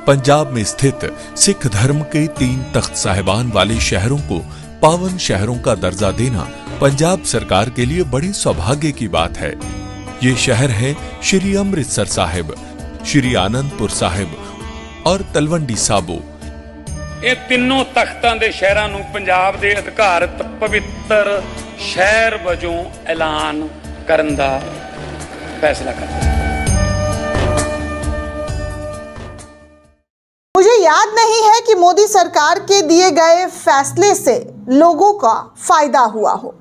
पंजाब में स्थित सिख धर्म के 3 तख्त साहिबान वाले शहरों को पावन शहरों का दर्जा देना पंजाब सरकार के लिए बड़े सौभाग्य की बात है। ये शहर है श्री अमृतसर साहिब, श्री आनंदपुर साहिब और तलवंडी साबो। ਇਹ ਤਿੰਨੋਂ ਤਖਤਾਂ ਦੇ ਸ਼ਹਿਰਾਂ ਨੂੰ ਪੰਜਾਬ ਦੇ ਅਧਿਕਾਰਤ ਪਵਿੱਤਰ ਸ਼ਹਿਰ ਵਜੋਂ ਐਲਾਨ ਕਰਨ ਦਾ ਫੈਸਲਾ ਕਰਦਾ। मुझे याद नहीं है कि मोदी सरकार के दिए गए फैसले से लोगों का फायदा हुआ हो।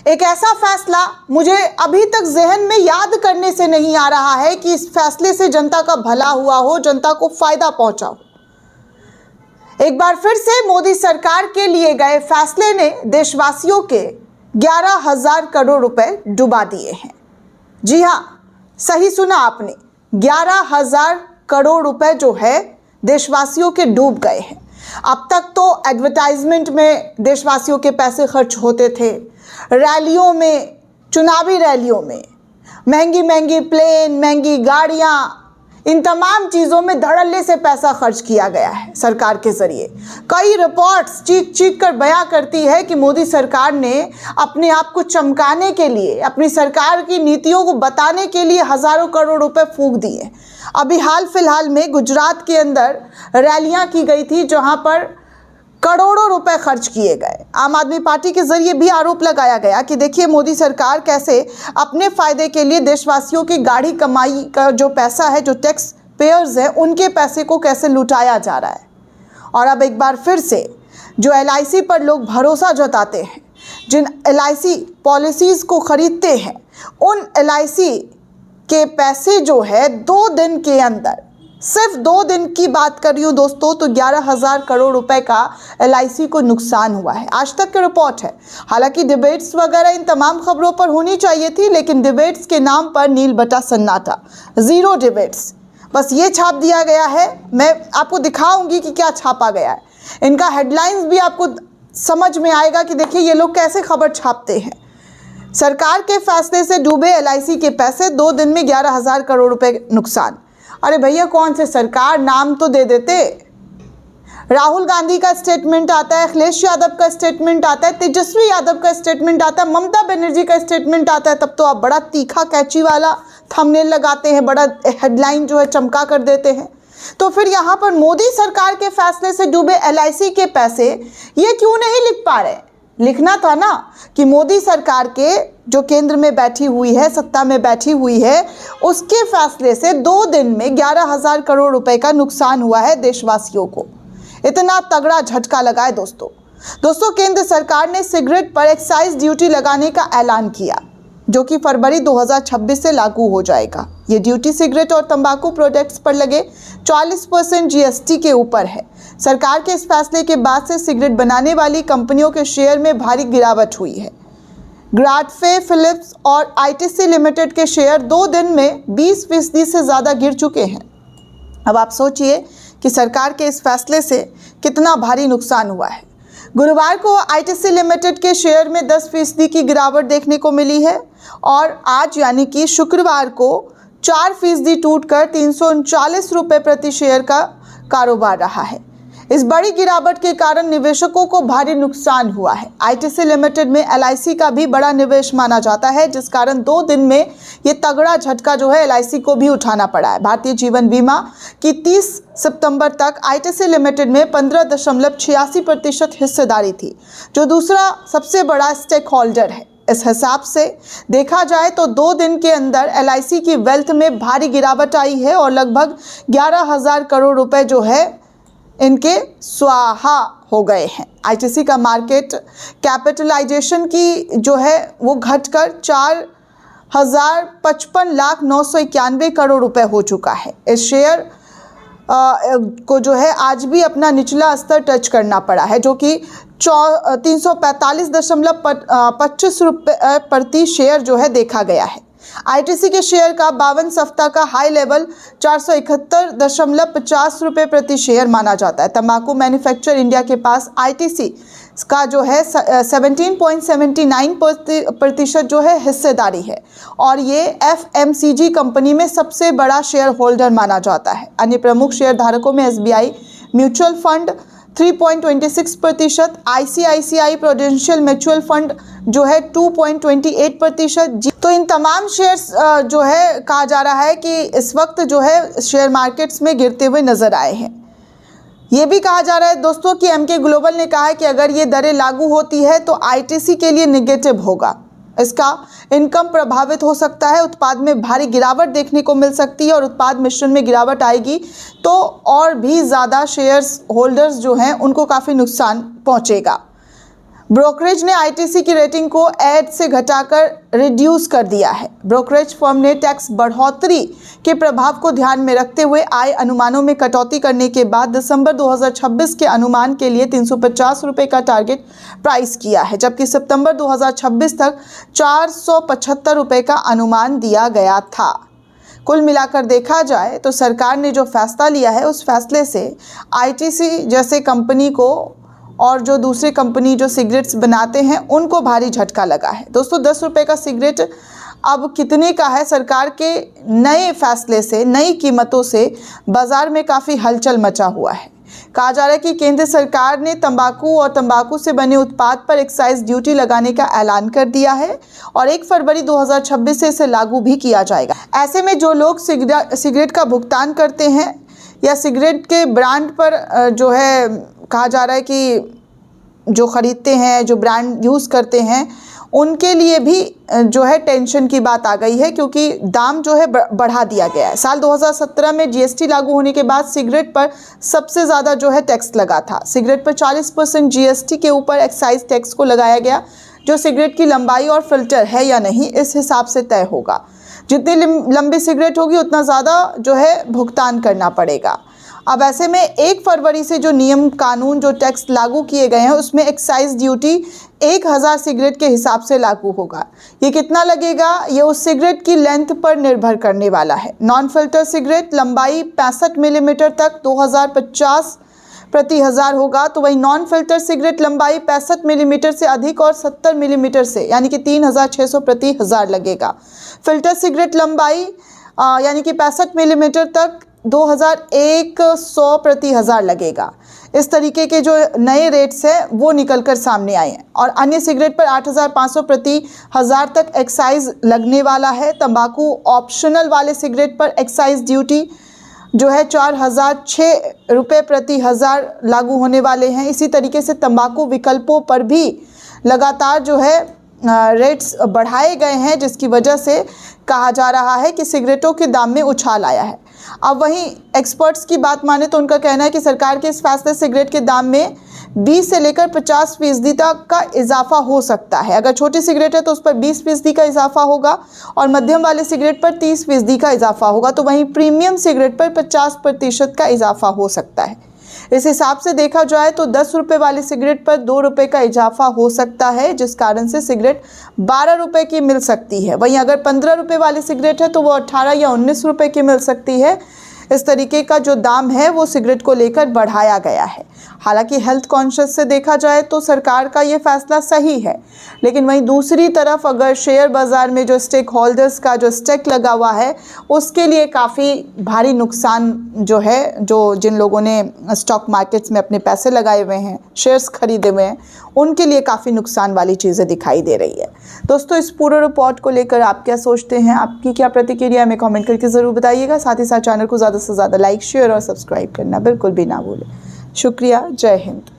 एक ऐसा फैसला मुझे अभी तक जहन में याद करने से नहीं आ रहा है कि इस फैसले से जनता का भला हुआ हो, जनता को फायदा पहुंचा हो। एक बार फिर से मोदी सरकार के लिए गए फैसले ने देशवासियों के 11,000 करोड़ रुपए डुबा दिए हैं। जी हां, सही सुना आपने, 11,000 करोड़ रुपए जो है देशवासियों के डूब गए हैं। अब तक तो एडवर्टाइजमेंट में देशवासियों के पैसे खर्च होते थे, रैलियों में, चुनावी रैलियों में महंगी महंगी प्लेन, महंगी गाड़ियां, इन तमाम चीज़ों में धड़ल्ले से पैसा खर्च किया गया है सरकार के ज़रिए। कई रिपोर्ट्स चीख चीख कर बयां करती है कि मोदी सरकार ने अपने आप को चमकाने के लिए, अपनी सरकार की नीतियों को बताने के लिए हज़ारों करोड़ रुपए फूंक दिए। अभी हाल फिलहाल में गुजरात के अंदर रैलियां की गई थी जहां पर करोड़ों रुपए खर्च किए गए। आम आदमी पार्टी के जरिए भी आरोप लगाया गया कि देखिए मोदी सरकार कैसे अपने फायदे के लिए देशवासियों की गाढ़ी कमाई का जो पैसा है, जो टैक्स पेयर्स हैं, उनके पैसे को कैसे लुटाया जा रहा है। और अब एक बार फिर से जो LIC पर लोग भरोसा जताते हैं, जिन LIC पॉलिसीज़ को ख़रीदते हैं, उन LIC के पैसे जो है 2 दिन के अंदर, सिर्फ 2 दिन की बात कर रही हूँ दोस्तों, तो 11,000 करोड़ रुपए का LIC को नुकसान हुआ है। आज तक की रिपोर्ट है। हालांकि डिबेट्स वगैरह इन तमाम खबरों पर होनी चाहिए थी, लेकिन डिबेट्स के नाम पर नील बटा सन्नाटा, 0 डिबेट्स। बस ये छाप दिया गया है। मैं आपको दिखाऊंगी कि क्या छापा गया है। इनका हेडलाइंस भी आपको समझ में आएगा कि देखिए ये लोग कैसे खबर छापते हैं। सरकार के फैसले से डूबे LIC के पैसे, 2 दिन में 11,000 करोड़ रुपए नुकसान। अरे भैया, कौन से सरकार, नाम तो दे देते। राहुल गांधी का स्टेटमेंट आता है, अखिलेश यादव का स्टेटमेंट आता है, तेजस्वी यादव का स्टेटमेंट आता है, ममता बनर्जी का स्टेटमेंट आता है, तब तो आप बड़ा तीखा कैची वाला थंबनेल लगाते हैं, बड़ा हेडलाइन जो है चमका कर देते हैं। तो फिर यहाँ पर मोदी सरकार के फैसले से डूबे LIC के पैसे ये क्यों नहीं लिख पा रहे? लिखना था ना कि मोदी सरकार के जो केंद्र में बैठी हुई है, सत्ता में बैठी हुई है, उसके फैसले से 2 दिन में 11,000 करोड़ रुपए का नुकसान हुआ है देशवासियों को। इतना तगड़ा झटका लगा है दोस्तों। केंद्र सरकार ने सिगरेट पर एक्साइज ड्यूटी लगाने का ऐलान किया, जो कि फरवरी 2026 से लागू हो जाएगा। ये ड्यूटी सिगरेट और तंबाकू प्रोडक्ट्स पर लगे 40% GST के ऊपर है। सरकार के इस फैसले के बाद से सिगरेट बनाने वाली कंपनियों के शेयर में भारी गिरावट हुई है। ग्राडफे, फिलिप्स और ITC लिमिटेड के शेयर 2 दिन में 20% से ज़्यादा गिर चुके हैं। अब आप सोचिए कि सरकार के इस फैसले से कितना भारी नुकसान हुआ है। गुरुवार को ITC लिमिटेड के शेयर में 10% की गिरावट देखने को मिली है और आज यानी कि शुक्रवार को 4% टूटकर 339 रुपये प्रति शेयर का कारोबार रहा है। इस बड़ी गिरावट के कारण निवेशकों को भारी नुकसान हुआ है। ITC लिमिटेड में LIC का भी बड़ा निवेश माना जाता है, जिस कारण 2 दिन में ये तगड़ा झटका जो है LIC को भी उठाना पड़ा है। भारतीय जीवन बीमा की 30 सितंबर तक ITC लिमिटेड में 15.86% हिस्सेदारी थी, जो दूसरा सबसे बड़ा स्टेक होल्डर है। इस हिसाब से देखा जाए तो 2 दिन के अंदर LIC की वेल्थ में भारी गिरावट आई है और लगभग 11,000 करोड़ रुपए जो है इनके स्वाहा हो गए हैं। ITC का मार्केट कैपिटलाइजेशन की जो है वो घटकर 4,55,991 करोड़ रुपए हो चुका है। इस शेयर को जो है आज भी अपना निचला स्तर टच करना पड़ा है, जो कि 345.25 रुपये प्रति शेयर जो है देखा गया है। ITC के शेयर का 52 सप्ताह का हाई लेवल 471.50 रुपये प्रति शेयर माना जाता है। तंबाकू मैन्युफैक्चर इंडिया के पास ITC का जो है 17.79% जो है हिस्सेदारी है और ये FMCG कंपनी में सबसे बड़ा शेयर होल्डर माना जाता है। अन्य प्रमुख शेयर धारकों में SBI mutual fund 3.26%, ICICI prudential mutual fund जो है 2.28%। तो इन तमाम शेयर्स जो है कहा जा रहा है कि इस वक्त जो है शेयर मार्केट्स में गिरते हुए नजर आए हैं। ये भी कहा जा रहा है दोस्तों कि MK ग्लोबल ने कहा है कि अगर ये दरें लागू होती है तो ITC के लिए नेगेटिव होगा, इसका इनकम प्रभावित हो सकता है, उत्पाद में भारी गिरावट देखने को मिल सकती है और उत्पाद मिश्रण में गिरावट आएगी तो और भी ज़्यादा शेयर्स होल्डर्स जो हैं उनको काफ़ी नुकसान पहुंचेगा। ब्रोकरेज ने ITC की रेटिंग को एड से घटाकर रिड्यूस कर दिया है। ब्रोकरेज फर्म ने टैक्स बढ़ोतरी के प्रभाव को ध्यान में रखते हुए आय अनुमानों में कटौती करने के बाद दिसंबर 2026 के अनुमान के लिए 350 रुपये का टारगेट प्राइस किया है, जबकि सितंबर 2026 तक 475 रुपये का अनुमान दिया गया था। कुल मिलाकर देखा जाए तो सरकार ने जो फैसला लिया है उस फैसले से ITC जैसे कंपनी को और जो दूसरी कंपनी जो सिगरेट्स बनाते हैं उनको भारी झटका लगा है। दोस्तों 10 रुपये का सिगरेट अब कितने का है, सरकार के नए फैसले से, नई कीमतों से बाज़ार में काफ़ी हलचल मचा हुआ है। कहा जा रहा है कि केंद्र सरकार ने तंबाकू और तंबाकू से बने उत्पाद पर एक्साइज ड्यूटी लगाने का ऐलान कर दिया है और 1 फरवरी 2026 से इसे लागू भी किया जाएगा। ऐसे में जो लोग सिगरेट का भुगतान करते हैं या सिगरेट के ब्रांड पर जो है कहा जा रहा है कि जो ख़रीदते हैं, जो ब्रांड यूज़ करते हैं, उनके लिए भी जो है टेंशन की बात आ गई है क्योंकि दाम जो है बढ़ा दिया गया है। साल 2017 में GST लागू होने के बाद सिगरेट पर सबसे ज़्यादा जो है टैक्स लगा था। सिगरेट पर 40% GST के ऊपर एक्साइज टैक्स को लगाया गया, जो सिगरेट की लंबाई और फिल्टर है या नहीं इस हिसाब से तय होगा। जितनी लंबी सिगरेट होगी उतना ज़्यादा जो है भुगतान करना पड़ेगा। अब ऐसे में 1 फरवरी से जो नियम कानून जो टैक्स लागू किए गए हैं उसमें एक्साइज ड्यूटी 1000 सिगरेट के हिसाब से लागू होगा। ये कितना लगेगा, ये उस सिगरेट की लेंथ पर निर्भर करने वाला है। नॉन फिल्टर सिगरेट लंबाई 65 मिलीमीटर तक 2050 प्रति हज़ार होगा, तो वही नॉन फिल्टर सिगरेट लंबाई 65 मिलीमीटर से अधिक और 70 मिलीमीटर से यानी कि 3600 प्रति हज़ार लगेगा। फिल्टर सिगरेट लंबाई यानी कि 65 मिलीमीटर तक 2100 प्रति हज़ार लगेगा। इस तरीके के जो नए रेट्स हैं वो निकल कर सामने आए हैं और अन्य सिगरेट पर 8500 प्रति हज़ार तक एक्साइज लगने वाला है। तंबाकू ऑप्शनल वाले सिगरेट पर एक्साइज ड्यूटी जो है 4006 रुपये प्रति हज़ार लागू होने वाले हैं। इसी तरीके से तंबाकू विकल्पों पर भी लगातार जो है रेट्स बढ़ाए गए हैं, जिसकी वजह से कहा जा रहा है कि सिगरेटों के दाम में उछाल आया है। अब वहीं एक्सपर्ट्स की बात माने तो उनका कहना है कि सरकार के इस फैसले से सिगरेट के दाम में 20 से लेकर 50% तक का इजाफा हो सकता है। अगर छोटी सिगरेट है तो उस पर 20% का इजाफा होगा और मध्यम वाले सिगरेट पर 30% का इजाफा होगा, तो वहीं प्रीमियम सिगरेट पर 50% का इजाफा हो सकता है। इस हिसाब से देखा जाए तो 10 रुपये वाली सिगरेट पर 2 रुपये का इजाफा हो सकता है, जिस कारण से सिगरेट 12 रुपये की मिल सकती है। वहीं अगर 15 रुपये वाली सिगरेट है तो वो 18 या 19 रुपये की मिल सकती है। इस तरीके का जो दाम है वो सिगरेट को लेकर बढ़ाया गया है। हालांकि हेल्थ कॉन्शियस से देखा जाए तो सरकार का ये फैसला सही है, लेकिन वहीं दूसरी तरफ अगर शेयर बाज़ार में जो स्टेक होल्डर्स का जो स्टेक लगा हुआ है उसके लिए काफ़ी भारी नुकसान जो है, जो जिन लोगों ने स्टॉक मार्केट्स में अपने पैसे लगाए हुए हैं, शेयर्स खरीदे हुए हैं, उनके लिए काफ़ी नुकसान वाली चीज़ें दिखाई दे रही है। दोस्तों इस पूरे रिपोर्ट को लेकर आप क्या सोचते हैं, आपकी क्या प्रतिक्रिया हमें कमेंट करके ज़रूर बताइएगा। साथ ही साथ चैनल को ज़्यादा से ज़्यादा लाइक, शेयर और सब्सक्राइब करना बिल्कुल भी ना भूलें। शुक्रिया। जय हिंद।